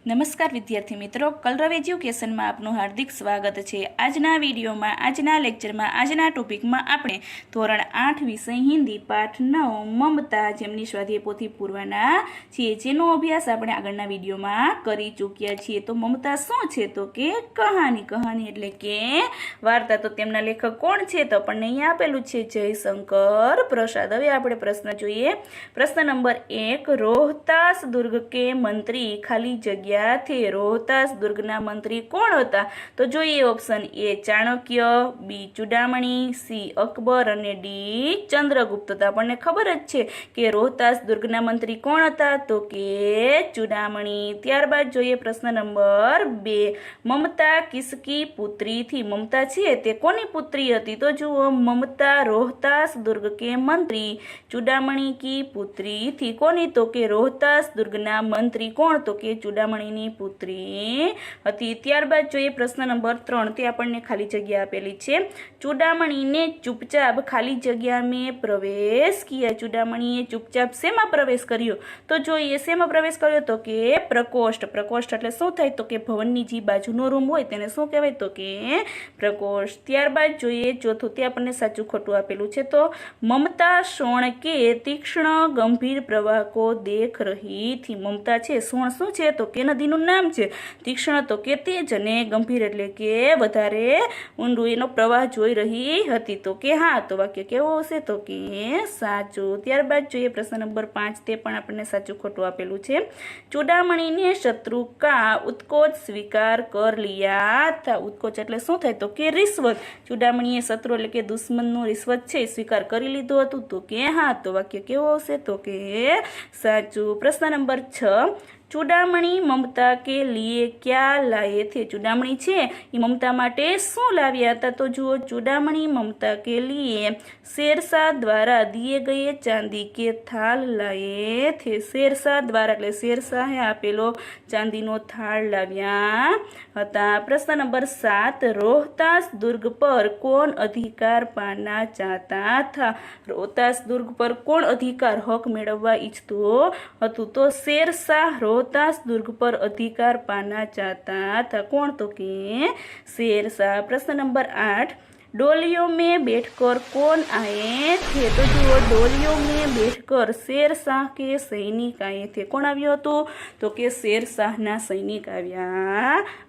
નમસ્કાર વિદ્યાર્થી મિત્રો, કલરવ એજ્યુકેશનમાં આપનું હાર્દિક સ્વાગત છે। આજના વિડીયોમાં, આજના લેક્ચરમાં, આજના ટોપિકમાં આપણે ધોરણ 8 વિષય હિન્દી પાઠ 9 મમતા જેમની સ્વાધ્યાય પોથી પૂરવાના છીએ, જેનો અભ્યાસ આપણે આગળના વિડીયોમાં કરી ચૂક્યા છીએ। તો મમતા શું છે? તો કે કહાની એટલે કે વાર્તા। તો તેમના લેખક કોણ છે? તો આપણને અહીંયા આપેલું છે જયશંકર પ્રસાદ। હવે આપણે પ્રશ્ન જોઈએ। પ્રશ્ન નંબર 1, રોહતાસ દુર્ગ કે મંત્રી ખાલી જગ્યા थे। रोहतास दुर्गना मंत्री कोण हता? तो जोईए ऑप्शन ए चाणक्य, बी चूडामणी, सी अकबर अने डी चंद्रगुप्त। तो आपने खबर ज छे के रोहतास दुर्गना मंत्री कोण हता? तो के चूडामणी। त्यारबाद जोईए प्रश्न नंबर 2, ममता किसकी पुत्री थी? ममता छे ते कोनी पुत्री हती? तो जुओ, ममता रोहतास दुर्ग के मंत्री चूडामणी की पुत्री थी। कोनी? तो के रोहतास दुर्गना मंत्री कोण? तो के चूडामणी पुत्री हती। त्यारबाद जोईए प्रश्न नंबर 3, ते आपने खाली जग्या आपेली छे। चूडामणी ने चुपचाप खाली जग्या में प्रवेश किया। चूडामणीए चुपचाप शेमा प्रवेश कर्यो? तो जोईए शेमा प्रवेश कर्यो? तो के प्रकोष्ठ। प्रकोष्ठ एटले शुं थाय? तो के भवननी जी बाजुनो रूम होय तेने शुं कहेवाय? तो के प्रकोष्ठ। त्यारबाद जोईए चौथुं, ते आपने साचुं खोटुं आपेलुं छे। तो ममता सोण के तीक्ष्ण गंभीर प्रवाह को देख रही थी। ममता छे सोण शुं छे? तो के नदीनुं नाम छे। तीक्ष्ण तो के तेज अने गंभीर एटले के वधारे ऊंडुं एनो प्रवाह जोई रही हती। तो के हाँ। तो वाक्य केवुं हशे? तो के साचुं। त्यारबाद जोईए प्रश्न नंबर 5, ते पण आपणे साचुं खोटुं आपेलुं छे। चूडामणी ने शत्रु का उत्कोच स्वीकार कर लिया था। उत्कोच एटले शुं थाय? तो के रिश्वत। चूडामणीए शत्रु एटले के दुश्मननो रिश्वत छे स्वीकार करी लीधो हतो। तो के हाँ। तो वाक्य केवुं हशे? तो के साचुं। प्रश्न नंबर 6, चूडामणी ममता के लिए क्या लाए थे? चूडामणी छे ई ममता माटे शुं लाव्या हता? तो जुओ, चूडामणी ममता के लिए शेरशाह द्वारा दिए गए चांदी के थाल लाए थे। शेरशाह द्वारा एटले शेरशाहे आपेलो चांदीनो थाल लाव्या हता। प्रश्न नंबर 7, रोहतास दुर्ग पर कौन अधिकार पाना चाहता था? रोहतास दुर्ग पर कौन अधिकार हक मेळववा इच्छतो हतो? तो शेरशाह रोहतास दुर्ग पर अधिकार पाना चाहता था। कौन? तो के शेरशाह। प्रश्न नंबर 8, डोलियों में बैठकर कौन आए थे? तो जो डोलियों में बैठकर शेरशाह के सैनिक आए थे। कौन आव्यो हतो? तो के शेरशाहना सैनिक आव्या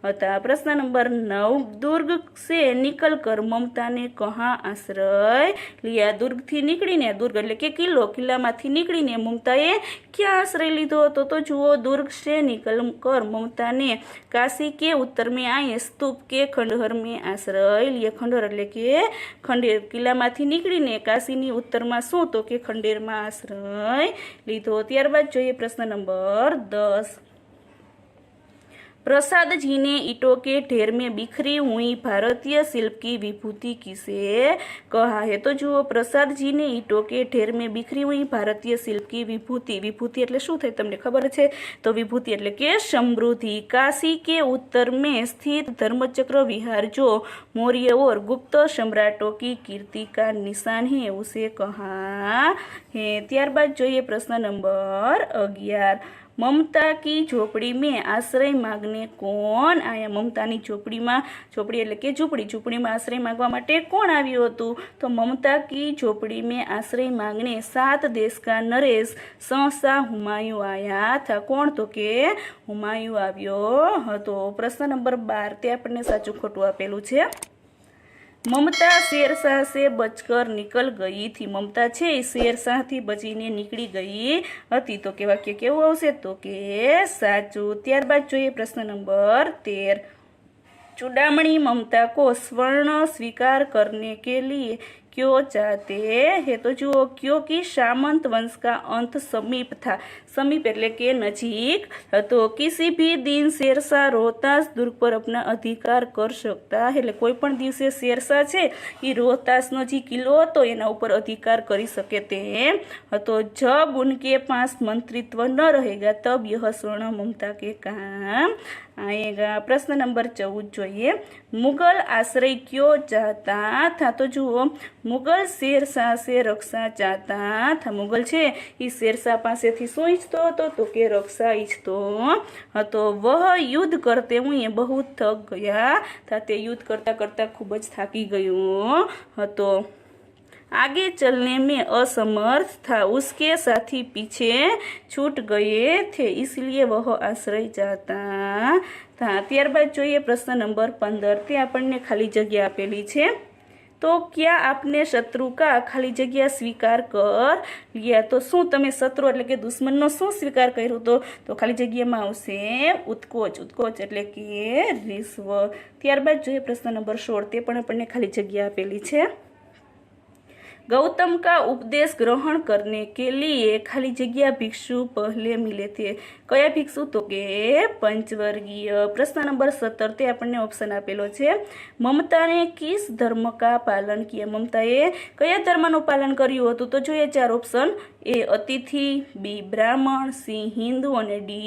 हता। प्रश्न नंबर 9, दुर्ग से निकलकर ममता ने कहाँ आश्रय लिया? दुर्ग थी निकळीने, दुर्ग एटले के किल्लो, किल्लामांथी निकळीने ममताए क्या आश्रय लीधो हतो? तो जुओ, दुर्ग से निकलकर ममता ने काशी के उत्तर में आए स्तूप के खंडहर में आश्रय लिया। खंडहर एटले के खंडेर, किल्लामांथी નીકળીને કાશીની ઉત્તરમાં શું? તો કે ખંડેરમાં આશ્રય લીધો। ત્યારબાદ જોઈએ પ્રશ્ન નંબર 10, प्रसाद जी ने ईंटों के ढेर में बिखरी हुई भारतीय शिल्प की विभूति किसे कहा है? तो जुओ, प्रसाद जी ने ईंटों के ढेर में बिखरी हुई भारतीय शिल्प की विभूति, विभूति एटले शुं थाय तमने खबर छे? तो विभूति एटले के समृद्धि। काशी के उत्तर में स्थित धर्मचक्र विहार जो मौर्य और गुप्त सम्राटों की कीर्ति का निशान है, उसे कहा है? त्यारबाद जोईए प्रश्न नंबर 11, ममता की झोपड़ी में आश्रय मांगने कौन आया? ममतानी झोपड़ी में, झोपड़ी एटले के झूंपड़ी, झूंपड़ी में आश्रय मांगवा माटे कोण आव्युं हतुं? तो ममता की झोपड़ी में आश्रय मांगने 7 देश का नरेश शहशाह हुमायूं आया था। कौन? तो के हुमायूं आव्यो हतो। प्रश्न नंबर 12, ते आपणे साचुं खोटुं आपेलुं छे। ममता शेरशाह से बचकर निकल गई थी। ममता छे शेरशाह थी बचीने निकली गई हती। तो के वाक्य केवुं आवशे? तो के साचुं। त्यारबाद जोईए प्रश्न नंबर 13, चूडामणी ममता को स्वर्ण स्वीकार करने के लिए क्यों चाहते हैं? तो जुओ, क्योंकि सामंत वंश का अंत समीप था। समीप एटले के नजीक हतो। किसी भी दिन शेरशाह रोहतास दुर्ग पर अपना अधिकार कर सकता है। एटले कोई पण दिवसे शेरशाह छे ई रोहतासनो जे किल्लो हतो एना उपर अधिकार करी सके तेम हतो। जब उनके पास मंत्रित्व न रहेगा तब यह स्वर्ण ममता के काम आएगा। प्रश्न नंबर 14 જોઈએ, मुगल आश्रय क्यों चाहता था? तो जुओ, मुगल शेरशाह से रक्षा चाहता था। मुगल छे ई शेरशाह पासेथी शुं ईच्छतो हतो तो के रक्षा ईच्छतो हतो। वह युद्ध करते हुए बहुत थक गया था। ते युद्ध करता करता खूब ज थाकी गयो हतो। आगे चलने में असमर्थ था। उसके साथी पीछे छूट गए थे, इसलिए वह आश्रय चाहता था। ત્યારબાદ જોઈએ પ્રશ્ન નંબર 15 તે આપણને ખાલી જગ્યા આપેલી છે। तो क्या आपने शत्रु का खाली जगह स्वीकार कर लिया। तो शू तमे शत्रु एटले के दुश्मन नो शू स्वीकार कर्यो तो खाली जगह में आवशे उत्कोच। उत्कोच एटले के रिश्व। ત્યારબાદ જોઈએ प्रश्न नंबर 16 તે પણ આપણને ખાલી જગ્યા આપેલી છે। गौतम का उपदेश ग्रहण करने के लिए खाली जगह भिक्षु पहले मिले थे। कया भिक्षु तो के पंचवर्गीय। प्रश्न नंबर 17 ते आपने ऑप्शन आपेलो छे। ममता ने किस धर्म का पालन किया। ममताए कया धर्मનું પાલન કર્યું હતું તો જોઈએ 4 ઓપ્શન। ए अतिथि, बी ब्राह्मण, सी हिंदू और डी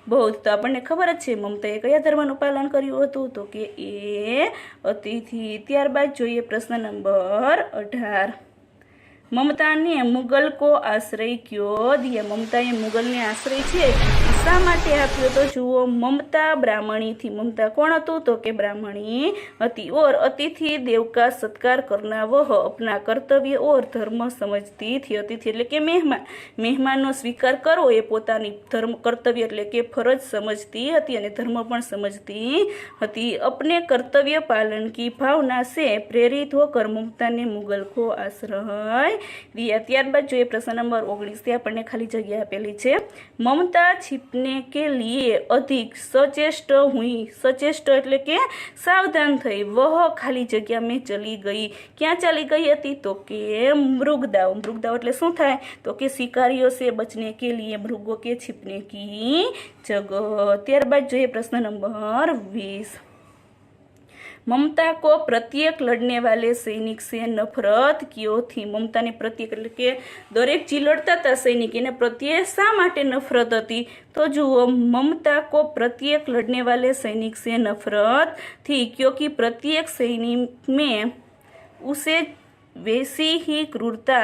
बौद्ध। तो આપણને ખબર જ છે મમતાએ કયા ધર્મનું પાલન કર્યું હતું તો કે એ અતિથि। ત્યારબાદ જોઈએ પ્રશ્ન નંબર 18। ममता ने मुगल को आश्रय क्यों दिया। ममताए मुगल ने आश्रय छे शा माटे आप्यो तो जुओ ममता ब्राह्मणी थी। ममता कोण हतुं तो के ब्राह्मणी हती। और अतिथि देव का सत्कार करना वह अपना कर्तव्य और धर्म समझती थी। अतिथि एटले के मेहमान। मेहमाननो स्वीकार करवो ए पोतानी धर्म कर्तव्य एटले के फरज समझती हती अने धर्म पण समझती हती। अपने कर्तव्य पालन की भावना से प्रेरित होकर ममता ने मुगल को आश्रय दिया। ત્યારબાદ જોઈએ પ્રશ્ન નંબર 19 તે આપણને ખાલી જગ્યા આપેલી છે। મમતા छिपने के लिए अधिक सचेष्ट हुई। सचेष्ट એટલે કે સાવધાન થઈ। वह ખાલી જગ્યા में चली गई। ક્યાં चली गई હતી તો કે મૃગદાવ। મૃગદાવ એટલે શું થાય તો કે शिकारियों से बचने के लिए मृगों के छिपने की जगह। ત્યારબાદ જોઈએ પ્રશ્न नंबर 20। ममता को प्रत्येक लड़ने वाले सैनिक से नफरत क्यों थी। ममता ने प्रत्येक એટલે કે દરેક જે લડતા હતા સૈનિક એને પ્રત્યે શા માટે નફરત હતી तो जुओ ममता को प्रत्येक लड़ने वाले सैनिक से नफरत थी क्योंकि प्रत्येक सैनिक में उसे वैसी ही क्रूरता,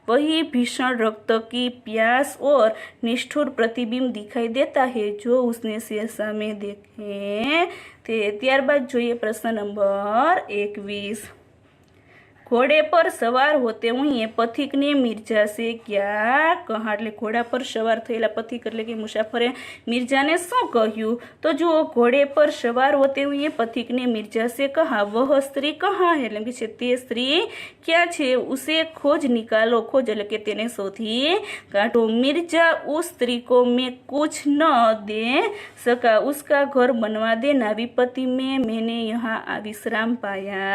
वही भीषण रक्त की प्यास और निष्ठुर प्रतिबिंब दिखाई देता है जो उसने शेरशाह में देखे थे। ત્યારબાદ જોઈએ प्रश्न नंबर 21। घोड़े पर सवार होते हुए पथिक ने मिर्जा से क्या कहा। એટલે ઘોડા પર સવાર થયેલા પથિક એટલે કે મુસાફરે મિર્જાને શું કહ્યું તો જુઓ ઘોડે પર સવાર होते हुए पथिक ने मिर्जा से कहा वह स्त्री कहाँ है। એટલે કે છે તે સ્ત્રી ક્યાં છે। उसे खोज निकालो। खोज એટલે કે તેને શોધી કાઢો। मिर्जा उस स्त्री को मैं कुछ न दे सका। उसका घर बनवा देना। विपत्ति में मैंने यहाँ विश्राम पाया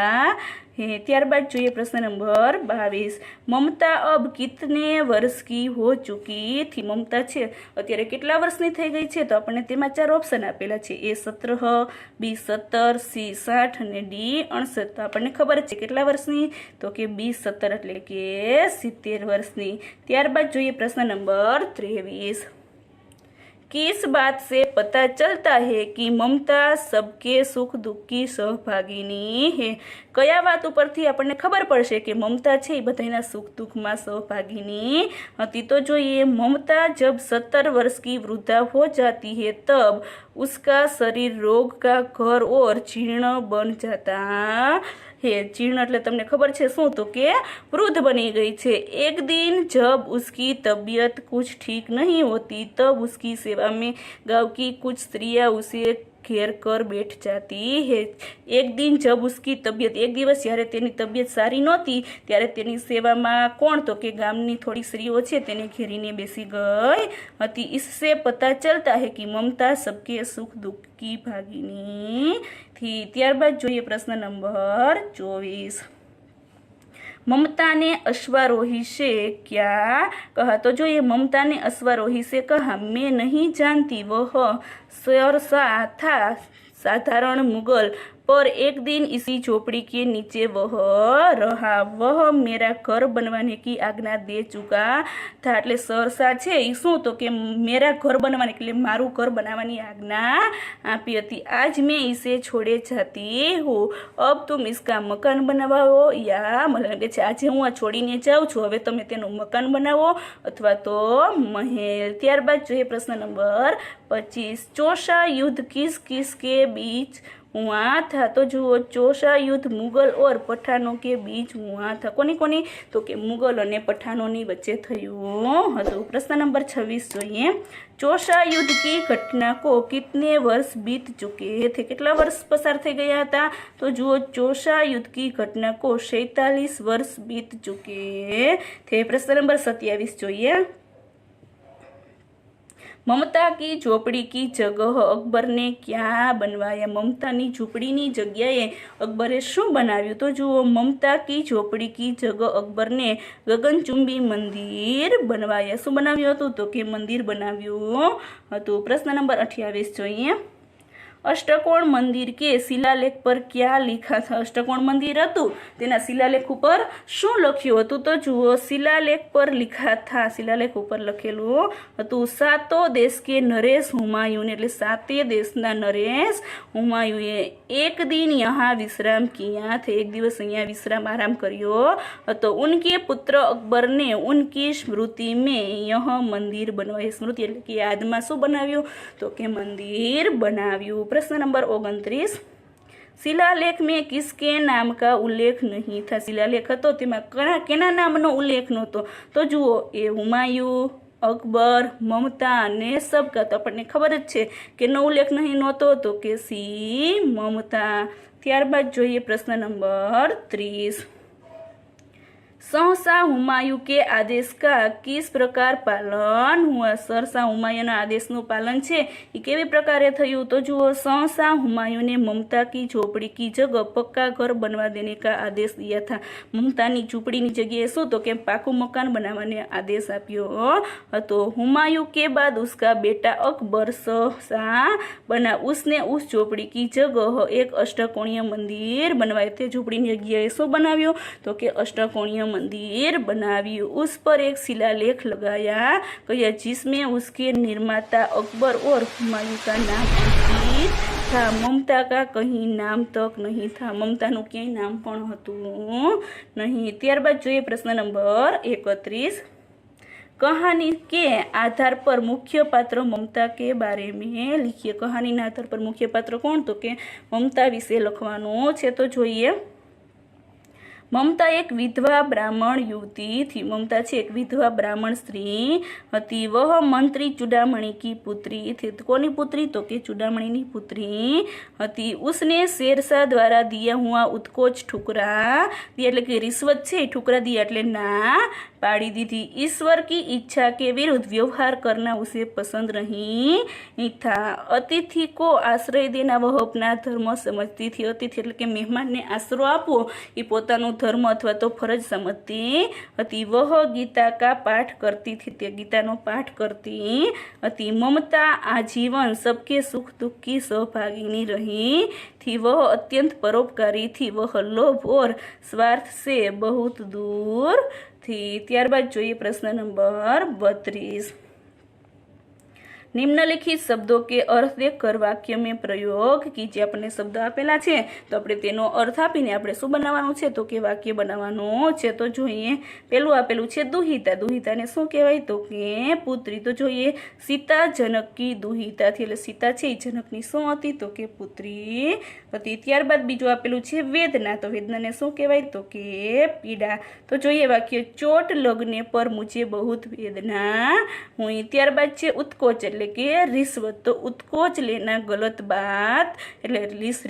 है। ત્યારબાદ જોઈએ प्रश्न नंबर 22। ममता अब कितने वर्ष की हो चुकी थी। ममता છે અત્યારે કેટલા વર્ષની થઈ ગઈ છે તો આપણને તેમાં 4 ઓપ્શન આપેલા છે। એ 17, બી 17, સી 60 અને ડી 68। તો આપણને ખબર છે કેટલા વર્ષની તો કે બી 17 એટલે કે 70 વર્ષની। ત્યારબાદ જોઈએ પ્રશ્ન નંબર 23। किस बात से पता चलता है कि ममता सबके सुख दुख की सहभागिनी है। कया बात उपरथी આપણને ખબર પડશે કે મમતા છે એ બધાના સુખ દુઃખમાં सहभागिनी હતી तो જોઈએ ममता जब 70 वर्ष की वृद्धा हो जाती है तब उसका शरीर रोग का घर और जीर्ण बन जाता है। जीर्ण એટલે તમને ખબર છે શું તો કે વૃદ્ધ બની ગઈ છે। एक दिन जब उसकी तबीयत कुछ ठीक नहीं होती तब उसकी सेवा में गांव की कुछ स्त्रियां उसे घेर कर बैठ जाती है। एक दिन जब उसकी तबीयत एक दिवस જ્યારે તેની તબિયત સારી નહોતી ત્યારે તેની સેવામાં કોણ તો કે ગામની થોડી સ્ત્રીઓ છે તેને ઘેરીને બેસી ગઈ હતી। इससे पता चलता है कि ममता सबके सुख दुख की भागिनी थी। ત્યારબાદ જોઈએ પ્રશ્न नंबर 24। ममता ने अश्वारोही से क्या कहा तो જોઈએ ममता ने अश्वारोही से कहा मैं नहीं जानती वह शेरशाह था साधारण मुगल पर एक दिन इसी झोपड़ी के नीचे वह रहा। वह मेरा घर बनवाने की आज्ञा दे चुका था। એટલે સરસા છે એ શું તો કે મેરા ઘર बनवाने એટલે મારું ઘર બનાવવાની આજ્ઞા આપી હતી। आज मैं इसे छोड़े जाती हूँ, अब तुम इसका मकान बनाવો या मतलब કે છે આજે હું આ છોડીને જાઉં છું, હવે તમે તેનું મકાન બનાવો અથવા તો મહેલ। ત્યારબાદ જોઈએ પ્રશ્ન નંબર 25। चौसा युद्ध किस किस के बीच हुआ था। तो जुओ चौसा युद्ध मुगल और पठानों के बीच हुआ था। कोनी कोनी तो के मुगल और पठानों ની વચ્ચે થયું હતું। प्रश्न नंबर 26 જોઈએ। चौसा युद्ध की घटना को कितने वर्ष बीत चुके थे। કેટલા વર્ષ પસાર થઈ ગયા હતા તો જુઓ चौसा युद्ध की घटना को 47 वर्ष बीत चुके थे। प्रश्न नंबर 27 જોઈએ। ममता की झोपड़ी की जगह अकबर ने क्या बनवाया। ममतानी झोपड़ीनी जग्याए अकबरे शू बनाव्યું तो जुओ ममता की झोपड़ी की जगह अकबर ने गगनचुंबी मंदिर बनवाया। शू बनाव्યું હતું તો કે મંદિર બનાવ્યું હતું। प्रश्न नंबर 28 જોઈએ। अष्टकोण मंदिर के शिलालेख पर क्या लिखा था। अष्टकोण मंदिर હતું તેના શિલાલેખ ઉપર શું લખ્યું હતું તો જુઓ શિલાલેખ પર लिखा था, શિલાલેખ ઉપર લખેલું હતું સાતો દેશ કે નરેશ હુમાયુને એટલે સાતે દેશના નરેશ હુમાયુએ એક दिन यहाँ विश्राम किया थे, एक दिवस અહીંયા विश्राम आराम કર્યો હતો। उनके पुत्र अकबर ने उनकी स्मृति में यह मंदिर बनवाया। स्मृति એટલે કે યાદમાં શું બનાવ્યું તો કે મંદિર બનાવ્યું। प्रश्न नंबर 29। शिलालेख में किसके नाम का उल्लेख नहीं था। शिलालेख હતો તેમાં કેના નામનો ઉલ્લેખ નહોતો તો જુઓ એ હુમાયુ, અકબર, મમતા અને સબકા। તો આપણને ખબર જ છે કેનો ઉલ્લેખ નહીં નહોતો તો કે સી મમતા। ત્યારબાદ જોઈએ પ્રશ્ન નંબર 30। सहसा हुमायूं के आदेश का किस प्रकार पालन हुआ। सरसा हुमायूंना आदेशનું पालन છે એ કેવી પ્રકારે થયું તો જુઓ सहसा हुमायूं ने ममता की झोपड़ी की जगह पक्का घर बनवा देने का आदेश दिया था। ममताની ઝૂંપડીની જગ્યાએ શું તો કે પાકું મકાન બનાવવાનો આદેશ આપ્યો હતો। हुमायूं के बाद उसका बेटा अकबर सहसा बना, उसने उस झोपड़ी की जगह एक अष्टकोणीय मंदिर बनवाया। તે ઝૂંપડીની જગ્યાએ શું બનાવ્યું તો કે अष्टकोणीय मंदिर बनाव्યું। उस पर एक शिलालेख लगाया गया जिसमें उसके निर्माता अकबर और हुमायूं का नाम अंकित था। ममता का कहीं नाम तक नहीं था। ममताનું ક્યાંય નામ પણ હતું નહીં। ત્યારબાદ જોઈએ પ્રશ્ન નંબર 31। कहानी के आधार पर मुख्य पात्र ममता के बारे में लिखिए। कहानीના आधार पर मुख्य पात्र કોણ તો કે મમતા વિશે લખવાનું છે। તો જોઈએ ममता एक विधवा ब्राह्मण युवती थी। ममता છે एक विधवा ब्राह्मण स्त्री હતી। वह मंत्री चूड़ामणि की पुत्री थी। કોની પુત્રી તો કે ચૂડામણીની પુત્રી હતી। उसने शेरशाह द्वारा दिया हुआ उत्कोच ठुकरा दिया એટલે કે रिश्वत છે ठुकरा दिया એટલે ना पाड़ी दी थी। ईश्वर की इच्छा के विरुद्ध व्यवहार करना उसे पसंद नहीं था। अतिथि को आश्रय देना वह अपना धर्म समझती थी। अतिथि એટલે કે મહેમાનને આશરો આપવો એ પોતાનું धर्म अथवा तो फरज समझती હતી। वह गीता का पाठ करती थी, ते गीतानो पाठ करती હતી। ममता आजीवन सबके सुख दुख की सहभागिनी रही थी। वह अत्यंत परोपकारी थी। वह लोभ और स्वार्थ से बहुत दूर थी। ત્યારબાદ જોઈએ પ્રશ્ન નંબર 32। निम्नलिखित शब्दों के अर्थ देकर वाक्य में प्रयोग कीजिए। આપણે શબ્દ આપેલા છે તો આપણે તેનો અર્થ આપીને આપણે શું બનાવવાનું છે તો કે વાક્ય બનાવવાનું છે। તો જોઈએ પેલું આપેલું છે દુહિતા। દુહિતાને શું કહેવાય તો કે પુત્રી। તો જોઈએ સીતા જનક की दुहिता थी। એટલે સીતા છે એ જનકની શું હતી તો કે પુત્રી હતી। ત્યારબાદ બીજું આપેલું છે વેદના। તો વેદનાને શું કહેવાય તો કે પીડા। તો જોઈએ વાક્ય ચોટ લગને પર મુझे बहुत वेदना हुई। ત્યારબાદ છે ઉત્કોચ એટલે કે रिश्वत। तो उत्कोच लेना गलत बात એટલે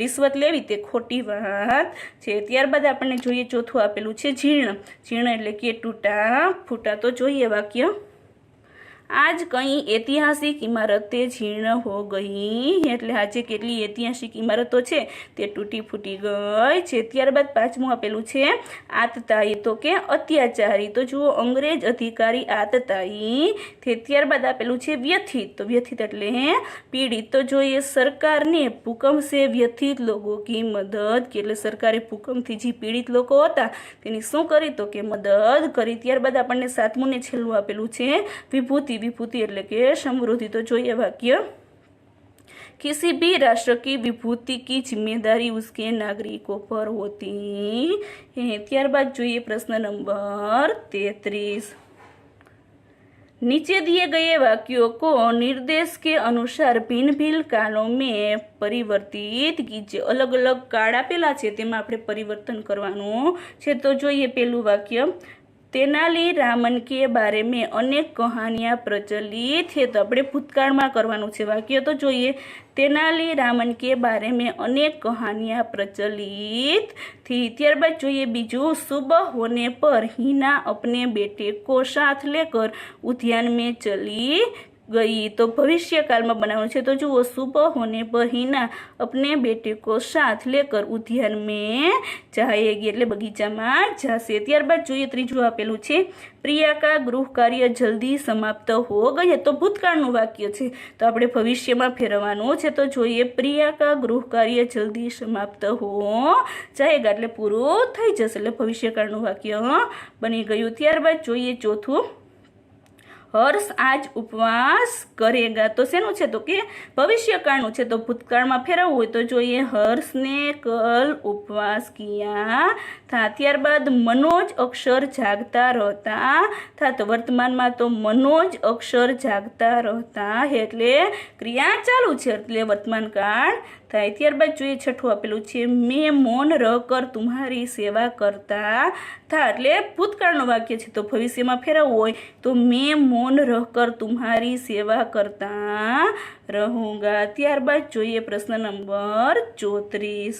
रिश्वत લેવી તે ખોટી વાત છે। ત્યારબાદ આપણને જોઈએ ચોથું આપેલું છે જીર્ણ। જીર્ણ એટલે કે તૂટા ફૂટા। તો જોઈએ વાક્ય आज कई ऐतिहासिक इमारतें जीर्ण हो गई એટલે આજે કેટલી ઐતિહાસિક ઇમારતો છે તે તૂટી ફૂટી ગઈ છે। ત્યારબાદ પાંચમું આપેલું છે આતતાયી તો કે અત્યાચારી, તો જુઓ અંગ્રેજ અધિકારી આતતાયી તે। ત્યારબાદ આપેલું છે વ્યથિત, તો વ્યથિત એટલે પીડિત, તો જોઈએ સરકારને ભૂકંપ से व्यथित लोगों की मदद કે એટલે સરકારે ભૂકંપથી જે પીડિત લોકો હતા તેની શું કરી તો કે મદદ કરી। ત્યારબાદ આપણને સાતમું ને છેલ્લું આપેલું છે વિભૂતિ, વિભૂતિ એટલે કે સમૃદ્ધિ, તો જોઈએ વાક્ય किसी भी राष्ट्र की विभूति की जिम्मेदारी उसके नागरिकों पर होती है। ત્યારબાદ જોઈએ પ્રશ્न नंबर 33। नीचे दिए गए वाक्यों को निर्देश के अनुसार भिन्न भिन्न कालों में परिवर्तित कीजिए। अलग अलग काળ આપેલા છે તેમાં આપણે પરિવર્તન કરવાનું છે। તો જોઈએ પહેલું વાક્ય तेनाली रामन के बारे में अनेक कहानियाँ प्रचलित है, तो આપણે ભૂતકાળમાં કરવાનું છે વાક્ય। તો જોઈએ तेनाली रामन के बारे में अनेक कहानियाँ प्रचलित थी। ત્યારબાદ જોઈએ બીજું सुबह होने पर हिना अपने बेटे को साथ लेकर उद्यान में चली गई, तो भविष्यकाल में बनाना है। तो जुओ सुबह होने पर हिना अपने बेटे को साथ लेकर उद्यान में जाएगी એટલે બગીચામાં જશે। ત્યારબાદ જોઈએ ત્રીજું આપેલું છે પ્રિયા કા ગૃહ કાર્ય જલ્દી સમાપ્ત હો ગઈ, તો ભૂતકાળનું વાક્ય છે તો આપણે ભવિષ્યમાં ફેરવવાનું છે। તો જોઈએ પ્રિયા કા ગૃહ કાર્ય જલ્દી સમાપ્ત હો જાયેગા એટલે પૂરું થઈ જશે એટલે ભવિષ્યકાળનું વાક્ય બની ગયું। ત્યારબાદ જોઈએ ચોથું હર્ષ આજ ઉપવાસ કરેગા, તો શેનું છે તો કે ભવિષ્યકાળનું છે તો ભૂતકાળમાં ફેરવવું હોય તો જોઈએ હર્ષને કલ ઉપવાસ કિયા થા। ત્યારબાદ મનોજ અક્ષર જાગતા રહેતા થા, તો વર્તમાનમાં તો મનોજ અક્ષર જાગતા રહેતા એટલે ક્રિયા ચાલુ છે એટલે વર્તમાન કાળ થાય। ત્યારબાદ જોઈએ છઠ્ઠું આપેલું છે મેં મૌન રહકર તુમ્હારી સેવા કરતા થા એટલે ભૂતકાળનું વાક્ય છે તો ભવિષ્યમાં ફેરવવું હોય તો મેં મૌન रहकर तुम्हारी सेवा करता रहूँगा। ત્યારબાદ જોઈએ પ્રશ્ન નંબર 34।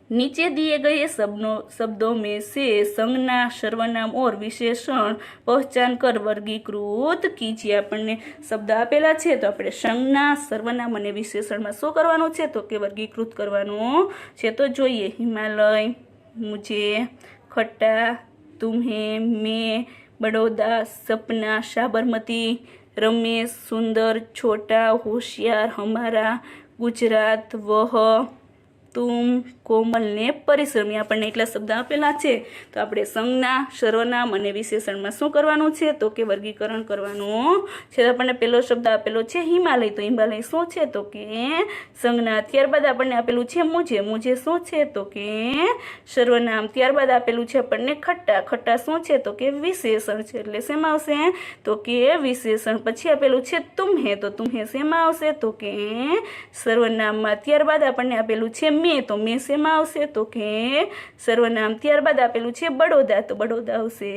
नीचे दिए गए शब्दों में से संज्ञा सर्वनाम और विशेषण पहचान कर वर्गीकृत कीजिए। આપણને શબ્દ આપેલા છે તો આપણે સંજ્ઞા સર્વનામ અને વિશેષણમાં શું કરવાનું છે તો કે વર્ગીકૃત કરવાનું છે। તો જોઈએ હિમાલય, मुझे, खट्टा, तुम्हें, मैं, बड़ौदा, सपना, साबरमती, रमेश, सुंदर, छोटा, होशियार, हमारा, गुजरात, वह, तुम, कोमल ने परिश्रमी આપણને એટલા શબ્દ આપેલા છે તો આપણે સંજ્ઞા સર્વનામ અને વિશેષણમાં શું કરવાનું છે તો કે વર્ગીકરણ કરવાનું છે। આપણને પહેલો શબ્દ આપેલો છે હિમાલય, તો હિમાલય શું છે તો કે સંજ્ઞા। ત્યારબાદ આપણને આપેલું છે મુજે, મુજે શું છે તો કે સર્વનામ। ત્યારબાદ આપેલું છે આપણને ખટ્ટા, ખટ્ટા શું છે તો કે વિશેષણ છે એટલે શેમાં આવશે તો કે વિશેષણ। પછી આપેલું છે તુમ્હે, તો તુમ્હે શેમાં આવશે તો કે સર્વનામમાં। ત્યારબાદ આપણને આપેલું છે મેં, તો મેં શેમાં આવશે તો કે સર્વનામ। ત્યારબાદ આપેલું છે બડોદા, તો બડોદા આવશે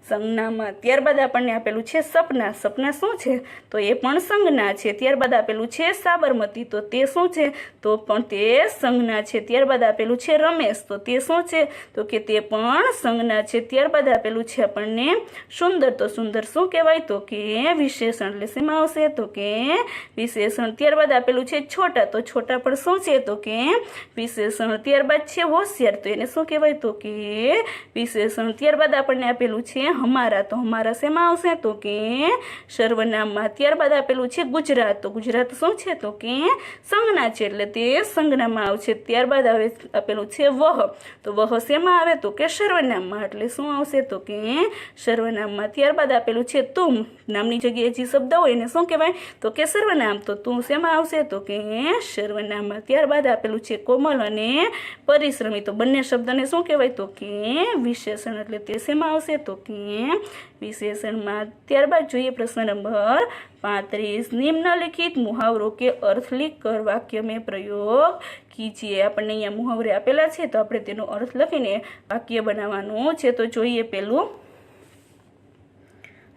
સંજ્ઞામાં। ત્યારબાદ આપણને આપેલું છે સપના, સપના શું છે તો એ પણ સંજ્ઞા છે। ત્યારબાદ આપેલું છે સાબરમતી, તો તે શું છે તો પણ તે સંજ્ઞા છે। ત્યારબાદ આપેલું છે રમેશ, તો તે શું છે તો કે તે પણ સંજ્ઞા છે। ત્યારબાદ આપેલું છે આપણને સુંદર, તો સુંદર શું કહેવાય તો કે વિશેષણ એટલે શેમાં આવશે તો કે વિશેષણ। ત્યારબાદ આપેલું છે છોટા, તો છોટા પણ શું છે તો કે વિશેષણ। ત્યારબાદ છે હોશિયાર, તો એને શું કહેવાય તો કે વિશેષણ। ત્યારબાદ આપણને આપેલું છે હમારા, તો હમારા શેમાં આવશે તો કે સર્વનામમાં। ત્યારબાદ આપેલું છે ગુજરાત, તો ગુજરાત શું છે તો કે સંજ્ઞા છે એટલે તે સંજ્ઞામાં આવશે। ત્યારબાદ આપેલું છે વહ, તો વહ શેમાં આવે તો કે સર્વનામમાં એટલે શું આવશે તો કે સર્વનામમાં। ત્યારબાદ આપેલું છે તુમ, નામની જગ્યાએ જે શબ્દ હોય એને શું કહેવાય તો કે સર્વનામ, તો તું શેમાં આવશે તો કે સર્વનામમાં। ત્યારબાદ આપેલું છે કોમલ અને પરિશ્રમી, તો બંને શબ્દને શું કહેવાય તો કે વિશેષણ એટલે તે શેમાં આવશે તો કે વિશેષણમાં। ત્યારબાદ જોઈએ પ્રશ્ન નંબર 35। निम्नलिखित मुहावरों के अर्थ लिख कर वाक्य में प्रयोग कीजिए। આપણને અહીંયા મુહાવરે આપેલા છે તો આપણે તેનો અર્થ લખીને વાક્ય બનાવવાનું છે। તો જોઈએ પહેલું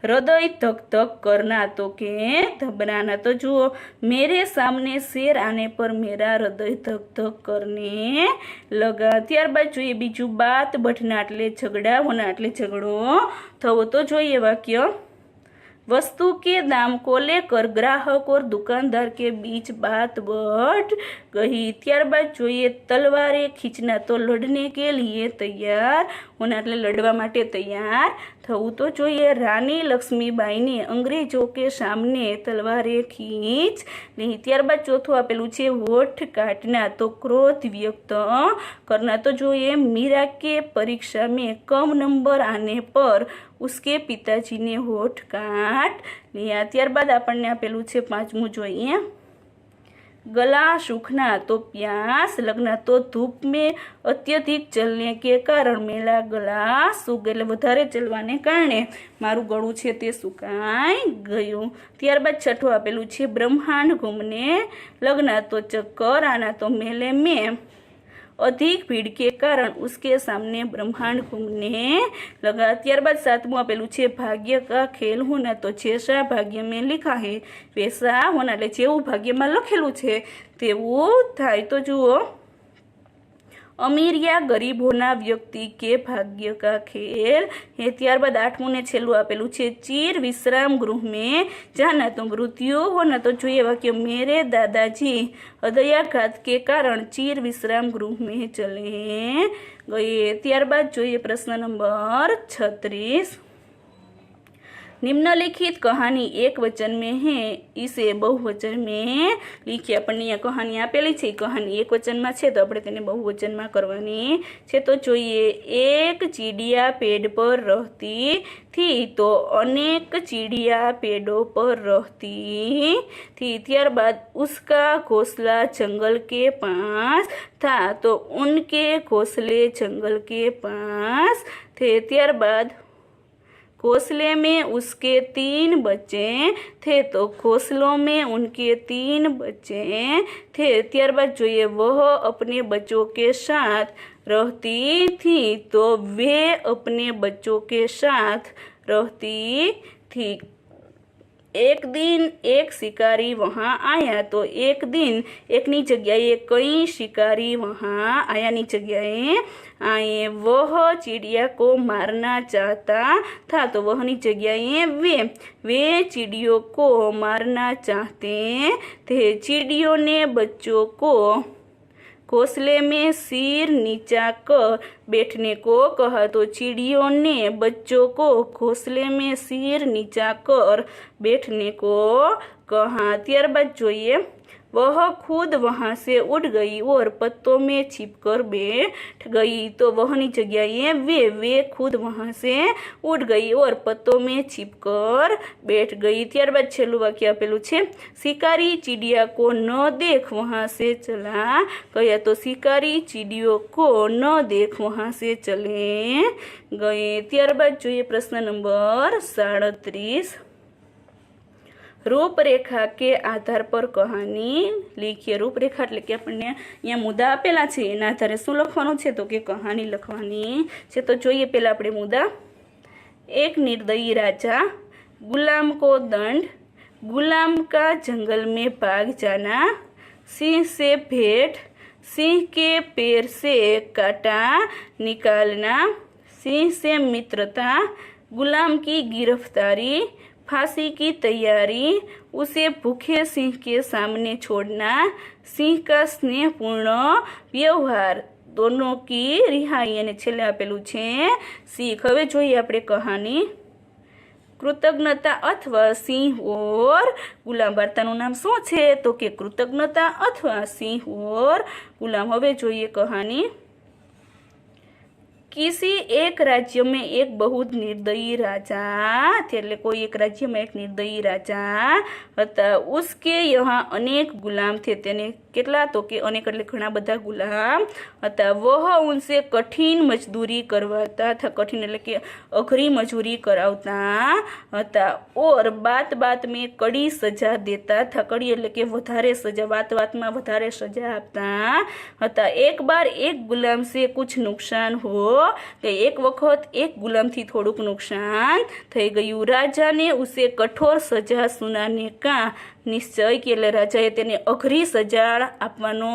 हृदय धक धक करना, तो के घबराना। तो जुओ मेरे सामने शेर आने पर मेरा हृदय धक धक करने लगा। ત્યારબાદ જોઈએ બીજું बात बढ़ना એટલે झगड़ा होना એટલે झगड़ो थवो। तो જોઈએ वाक्य वस्तु के दाम को लेकर ग्राहक और दुकानदार के बीच बात बढ़ गई। ત્યારબાદ જોઈએ તલવારે ખીંચના, તો લડને કે લીએ તૈયાર હોના એટલે લડવા માટે તૈયાર થવું। તો જોઈએ રાની લક્ષ્મીબાઈને અંગ્રેજો કે સામને તલવારે ખીંચ લી। ત્યારબાદ ચોથું આપેલું છે હોઠ કાટના, તો ક્રોધ વ્યક્ત કરના। તો જોઈએ मीरा के परीक्षा में कम नंबर आने पर उसके पिताजी ने होठ काट लिया। ત્યારબાદ આપણને આપેલું છે પાંચમું જોઈએ गला सूखना, तो प्यास लगना, तो धूप में अत्यधिक चलने के कारण मेरा गला सूख એટલે વધારે ચલવાને કારણે મારું ગળું છે તે સુકાઈ ગયું। ત્યારબાદ છઠ્ઠું આપેલું છે બ્રહ્માંડ ઘૂમને लगना, तो चक्कर आना, तो मेले में अधिक भीड़ के कारण उसके सामने ब्रह्मांड घूमने लगा। ત્યારબાદ સાતમું આપેલું છે ભાગ્ય કા ખેલ હોના, તો જૈસા ભાગ્ય में लिखा है वैसा होना એટલે જેવું ભાગ્યમાં લખેલું છે તેવું થાય। તો જુઓ अमीर या गरीब होना व्यक्ति के भाग्य का खेल है। ત્યારબાદ આઠમું ને છેલ્લું આપેલું છે ચીર વિશ્રામ ગૃહ में जाना, तो मृत्यु होना। तो જોઈએ વાક્ય मेरे दादाजी हृदयाघात के कारण चीर विश्राम गृह में चले गए। ત્યારબાદ જોઈએ પ્રશ્ન નંબર 36 निम्नलिखित कहानी एक वचन में है, इसे बहुवचन में लिखिए। આપણને અહીંયા કહાની આપેલી છે, કહાની એક વચનમાં છે તો આપણે તેને બહુવચનમાં કરવાની છે। તો જોઈએ एक चिड़िया पेड़ पर रहती थी, तो अनेक चिड़िया पेड़ों पर रहती थी। ત્યારબાદ उसका घोंसला जंगल के पास था, तो उनके घोंसले जंगल के पास थे। ત્યારબાद घोंसले में उसके 3 बच्चे थे, तो घोंसलों में उनके 3 बच्चे थे। ત્યારબાદ જોઈએ वह अपने बच्चों के साथ रहती थी, तो वे अपने बच्चों के साथ रहती थी। एक दिन एक शिकारी वहाँ आया, तो एक दिन एकनी जगह कई शिकारी वहाँ आयानी जगह आए। वह चिड़िया को मारना चाहता था, तो वहनी जगह वे चिड़ियों को मारना चाहते थे। चिड़ियों ने बच्चों को घोंसले में सिर नीचा कर बैठने को कहा, तो चिड़ियों ने बच्चों को घोंसले में सिर नीचा कर बैठने को कहा। ત્યારબાદ જોઈએ वह खुद वहाँ से उड़ गई और पत्तों में छिपकर बैठ गई, तो वहनी जगह वे खुद वहाँ से उड़ गई और पत्तों में छिपकर बैठ गई। ત્યારબાદ છેલ્લું વાક્ય આપેલું છે शिकारी चिड़िया को न देख वहाँ से चला गया, तो शिकारी चिड़ियों को न देख वहाँ से चले गए। ત્યારબાદ જોઈએ પ્રશ્ન નંબર 37 રૂપરેખા કે આધાર પર કહાની લીખીએ। રૂપરેખા એટલે કે આપણને અહીંયા મુદ્દા આપેલા છે એના આધારે શું લખવાનું છે તો કે કહાની લખવાની છે। તો જોઈએ પહેલા આપણે મુદ્દા एक निर्दयी राजा, गुलाम को दंड, गुलाम का जंगल में भाग जाना, सिंह से भेंट, सिंह के पैर से कांटा निकालना, सिंह से मित्रता, गुलाम की गिरफ्तारी, फांसी की तैयारी, उसे भूखे सिंह के सामने छोड़ना, सिंह का स्नेहपूर्ण व्यवहार, दोनों की रिहाई અને છેલ્લે આપેલું છે શીખ। હવે જોઈએ આપણે કહાની કૃતજ્ઞતા અથવા સિંહ ઓર ગુલામ। વાર્તાનું નામ શું છે તો કે કૃતજ્ઞતા અથવા સિંહ ઓર ગુલામ। હવે જોઈએ કહાની किसी एक राज्य में एक बहुत निर्दयी राजा थे, એટલે કોઈ એક રાજ્યમાં એક નિર્દયી રાજા હતા। उसके यहाँ अनेक गुलाम थे, તેને કેટલા તો કે અનેક એટલે ઘણા બધા ગુલામ હતા। वह उनसे कठिन मजदूरी करवाता था, कठिन એટલે કે અઘરી મજૂરી કરાવતા હતા। और बात बात में कड़ी सजा देता था, कड़ी એટલે કે વધારે સજા, વાત વાતમાં વધારે સજા આપતા હતા। एक बार एक गुलाम से कुछ नुकसान हो કે એક વખત એક ગુલામથી થોડુંક નુકસાન થઈ ગયું। રાજાને ઉસે કઠોર સજા સુનાને કા નિશ્ચય કે એટલે રાજાએ તેને અઘરી સજા આપવાનો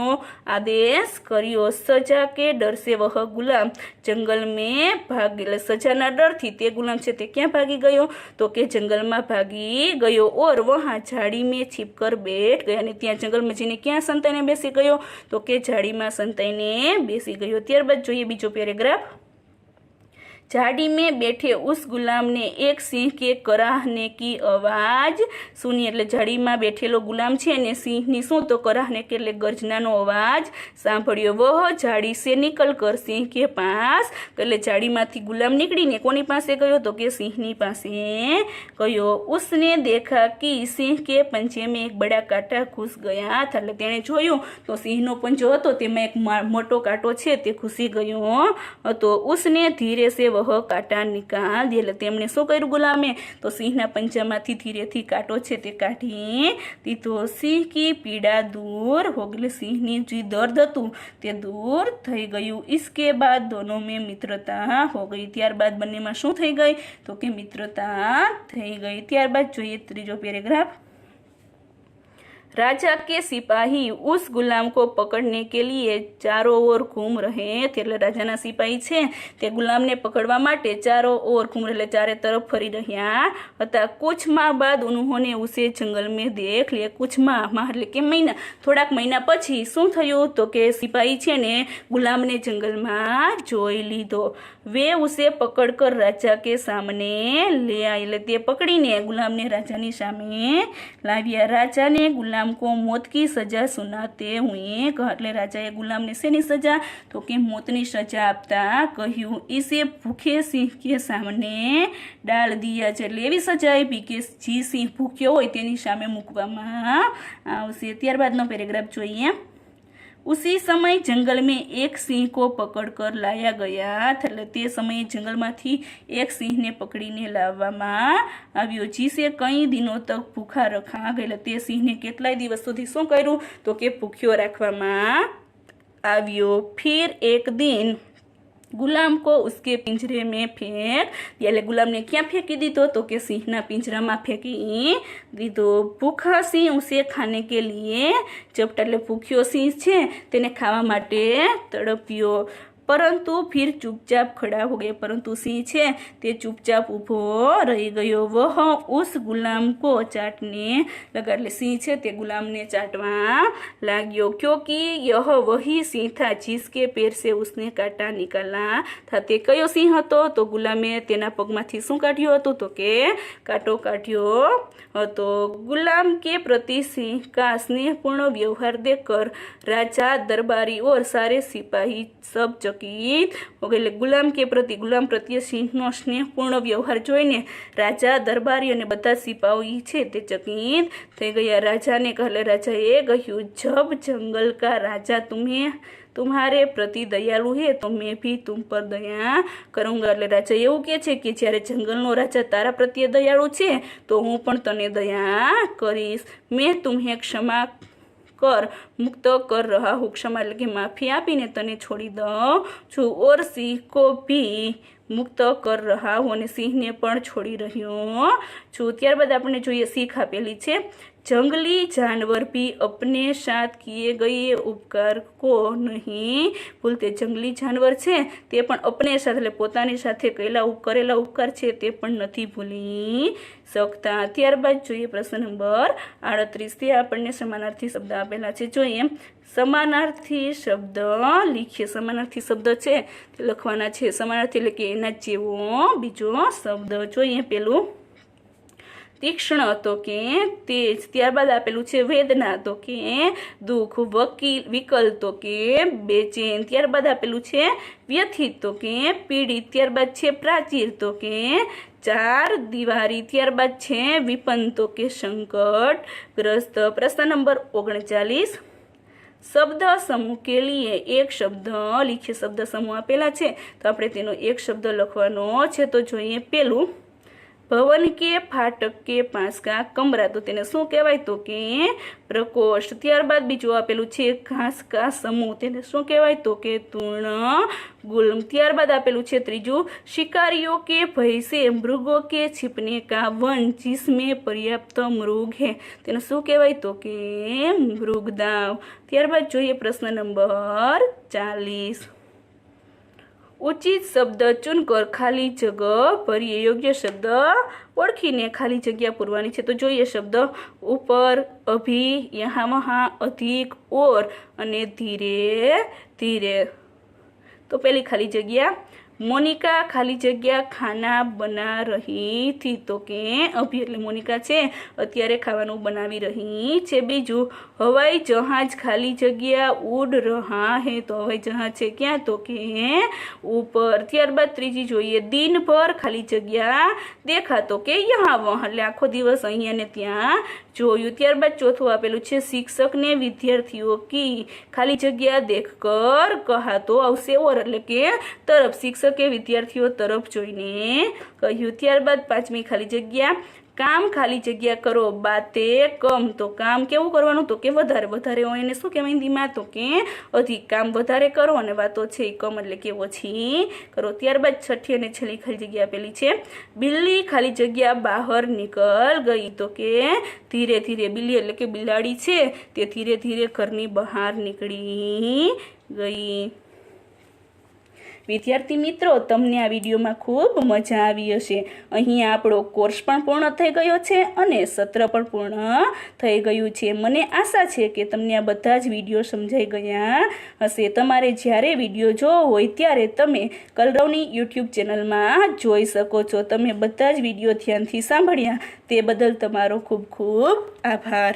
આદેશ કર્યો। સજા કે ડર સે વહ ગુલામ જંગલ મેં ભાગ, એટલે સજાના ડરથી તે ગુલામ છે તે ક્યાં ભાગી ગયો? તો કે જંગલમાં ભાગી ગયો। ઓર વહાં ઝાડી મેં छिप कर बैठ गया, અને ત્યાં જંગલમાં જઈને ક્યાં સંતાઈને બેસી ગયો? તો કે ઝાડીમાં સંતાઈને બેસી ગયો। ત્યારબાદ જોઈએ બીજો પેરેગ્રાફ। झाड़ी में बैठे उस गुलाम ने एक सिंह के कराहने की आवाज सुनी, એટલે ઝાડીમાં બેઠેલો ગુલામ છે ને સિંહની શું તો કરાહને કે એટલે ગર્જનાનો અવાજ સાંભળ્યો। વહ ઝાડી સે નિકલ કર સિંહ કે પાસ, એટલે ઝાડીમાંથી ગુલામ નીકળીને કોની પાસે ગયો? તો કે સિંહની પાસે ગયો। उसने देखा कि सिंह के पंजे में एक बड़ा कांटा घुस गया था, એટલે તેણે જોયું તો સિંહનો પંજો હતો તેમાં એક મોટો કાંટો છે તે ઘૂસી ગયો હતો। उसने धीरे से કાંટા નિકાલ દે, એટલે તેમણે શું કર્યું ગુલામે? તો સિંહના પંજામાંથી ધીરેથી કાંટો છે તે કાઢી દીધો। સિંહ કી પીડા દૂર હો ગઈ, સિંહની જે દર્દ હતું તે દૂર થઈ ગયું। इसके बाद दोनों में मित्रता हो गई, ત્યારબાદ બંનેમાં શું થઈ ગઈ? તો કે મિત્રતા થઈ ગઈ। ત્યારબાદ જોઈએ ત્રીજો પેરેગ્રાફ। राजा के सिपाही उस गुलाम को पकड़ने के लिए चारों ओर घूम रहे थे, એટલે રાજાના સિપાહી છે તે ગુલામને પકડવા માટે ચારો ઓર ઘૂમ એટલે ચારે તરફ ફરી રહ્યા હતા। कुछ माह बाद उन्होंने उसे जंगल में देख लिया, कुछ माह એટલે કે મહિના, થોડાક મહિના પછી શું થયું? તો કે સિપાહી છે ને ગુલામને જંગલમાં જોઈ લીધો। वे उसे पकड़कर राजा के सामने ले आए, એટલે તે પકડીને ગુલામને રાજાની સામે લાવ્યા। राजा ने गुलाम को मौत की सजा सुनाते हुए कहा, એટલે રાજાએ ગુલામને શેની સજા? તો કે મોતની સજા આપતા કહ્યું। इसे भूखे सिंह के सामने डाल दिया, એટલે એવી સજા આપી કે જે સિંહ ભૂખ્યો હોય તેની સામે મૂકવામાં આવશે। ત્યારબાદનો પેરેગ્રાફ જોઈએ। उसी समय जंगल में एक सिंह को पकड़कर लाया गया था, એટલે તે સમયે જંગલમાંથી એક સિંહને પકડીને લાવવામાં આવ્યો। जिसे कई दिनों तक भूखा रखा गया, તે સિંહને કેટલાય દિવસ સુધી શું કર્યું? તો કે ભૂખ્યો રાખવામાં આવ્યો। फिर एक दिन गुलाम को उसके पिंजरे में फेंक दिया, એટલે ગુલામને ક્યાં ફેંકી દીધો? તો કે સિંહના પિંજરામાં ફેંકી દીધો। ભૂખા સિંહ ઉસે ખાને કે લીએ ઝપટા, એટલે ભૂખ્યો સિંહ છે તેને ખાવા માટે તડપ્યો। પરંતુ फिर चुपचाप खड़ा हो गया, પરંતુ સિંહ છે તે ચૂપચાપ ઊભો રહી ગયો। વહ ઉસ ગુલામ કો ચાટને લગા, એટલે સિંહ છે તે ગુલામને ચાટવા લાગ્યો। क्योंकि यह वही सिंह था जिसके पैर से उसने कांटा निकाला था, તે કયો સિંહ હતો? તો ગુલામે તેના પગમાંથી શું કાઢ્યું હતું? તો કે કાંટો કાઢ્યો હતો। गुलाम के प्रति सिंह का स्नेहपूर्ण व्यवहार देखकर राजा दरबारी और सारे सिपाही सब ચકિત હો ગઈ, એટલે ગુલામ કે પ્રતિ, ગુલામ પ્રત્યે સિંહનો સ્નેહપૂર્ણ વ્યવહાર જોઈને રાજા દરબારી અને બધા સિપાહી છે તે ચકિત થઈ ગયા। રાજાને કહે, રાજાએ કહ્યું, જબ જંગલ કા રાજા तुम्हारे प्रति दयालु है तो मैं भी तुम पर दया करूँगा, એટલે રાજા એવું કહે છે કે જ્યારે જંગલનો રાજા તારા પ્રત્યે દયાળુ છે તો હું પણ તને દયા કરીશ। મેં तुम्हें क्षमा कर मुक्त कर रहा हूँ, क्षमा એટલે કે માફી આપીને તને છોડી દઉં છું। और સિંહ को भी મુક્ત કર રહા હું, અને સિંહને પણ છોડી રહ્યો છું। ત્યારબાદ આપણે જોઈએ શીખ આપેલી છે। जंगली जानवर भी अपने साथ किए गए उपकार को नहीं भूलते, जंगली जानवर છે તે પણ अपने साथ એટલે પોતાની સાથે કરેલા ઉપકાર છે તે પણ નથી ભૂલી શકતા। ત્યારબાદ જોઈએ પ્રશ્ન નંબર 38, તે આપણને સમાનાર્થી શબ્દ આપેલા છે। જોઈએ સમાનાર્થી શબ્દ લીખીએ। સમાનાર્થી શબ્દ છે તે લખવાના છે। સમાનાર્થી એટલે કે એના જેવો બીજો શબ્દ। જોઈએ પેલું તીક્ષ્ણ તો કે તેજ, ત્યારબાદ આપેલું છે વેદના તો કે દુઃખ, વિકલ તો કે બેચેન, ત્યારબાદ આપેલું છે વ્યથિત તો કે પીડિત, ત્યારબાદ છે પ્રાચીર તો કે ચાર દિવારી, ત્યારબાદ છે વિપન તો કે સંકટગ્રસ્ત। પ્રશ્ન નંબર 39, શબ્દ સમૂહ કે લીએ એક શબ્દ લીખીએ। શબ્દ સમૂહ આપેલા છે તો આપણે તેનો એક શબ્દ લખવાનો છે। તો જોઈએ પેલું ભવન કે ફાટક કે પાસ કા કમરા, તો તેને શું કહેવાય? તો કે પ્રકોષ્ઠ. ત્યારબાદ બીજું આપેલું છે ઘાસ કા સમૂહ, તેને શું કહેવાય? તો કે તૃણગુલ્મ. ત્યારબાદ આપેલું છે ત્રીજું શિકારીઓ કે ભય से मृगों के छिपने का वन जिसमें पर्याप्त मृग है, તેને શું કહેવાય? તો કે મૃગદાવ. ત્યારબાદ જોઈએ પ્રશ્ન નંબર 40. ઉચિત શબ્દ ચુનકર ખાલી જગ્યા ભરીએ. યોગ્ય શબ્દ ઓળખીને ખાલી જગ્યા પૂરવાની છે. તો જોઈએ શબ્દ ઉપર, અભી, યહાં વહાં, અધિક, ઓર અને ધીરે ધીરે. તો પેલી ખાલી જગ્યા મોનિકા ખાલી જગ્યા ખાના બના રહી થી, તો કે અભી એટલે મોનિકા છે અત્યારે ખાવાનું બનાવી રહી છે. બીજું હવાઈ જહાજ ખાલી જગ્યા ઉડ રહા હે, તો હવાઈ જહાજ છે ક્યાં? તો કે ઉપર. ત્યારબાદ ત્રીજી જોઈએ દિનભર ખાલી જગ્યા દેખા, તો કે યહાં વહાં એટલે આખો દિવસ અહીંયા ને ત્યાં જોયું. ત્યારબાદ ચોથું આપેલું છે શિક્ષકને વિદ્યાર્થીઓ કી ખાલી જગ્યા દેખકર કહા, તો આવશે ઓર એટલે કે તરફ. શિક્ષકે વિદ્યાર્થીઓ તરફ જોઈને કહ્યું. ત્યારબાદ પાંચમી ખાલી જગ્યા કામ ખાલી જગ્યા કરો બાતે કમ, તો કામ કેવું કરવાનું? તો કે વધારે. વધારે હોય એને શું કહેવાય હિન્દીમાં? તો કે અધિક. કામ વધારે કરો અને વાતો છે એ કમ એટલે કે ઓછી કરો. ત્યારબાદ છઠ્ઠી અને છેલ્લી ખાલી જગ્યા આપેલી છે બિલ્લી ખાલી જગ્યા બહાર નીકળ ગઈ, તો કે ધીરે ધીરે. બિલ્લી એટલે કે બિલાડી છે તે ધીરે ધીરે ઘરની બહાર નીકળી ગઈ. વિદ્યાર્થી મિત્રો, તમને આ વિડીયોમાં ખૂબ મજા આવી હશે. અહીંયા આપણો કોર્સ પણ પૂર્ણ થઈ ગયો છે અને સત્ર પણ પૂર્ણ થઈ ગયું છે. મને આશા છે કે તમને આ બધા જ વિડીયો સમજાઈ ગયા હશે. તમારે જ્યારે વિડીયો જોવો હોય ત્યારે તમે કલરવની યુટ્યુબ ચેનલમાં જોઈ શકો છો. તમે બધા જ વિડીયો ધ્યાનથી સાંભળ્યા તે બદલ તમારો ખૂબ ખૂબ આભાર.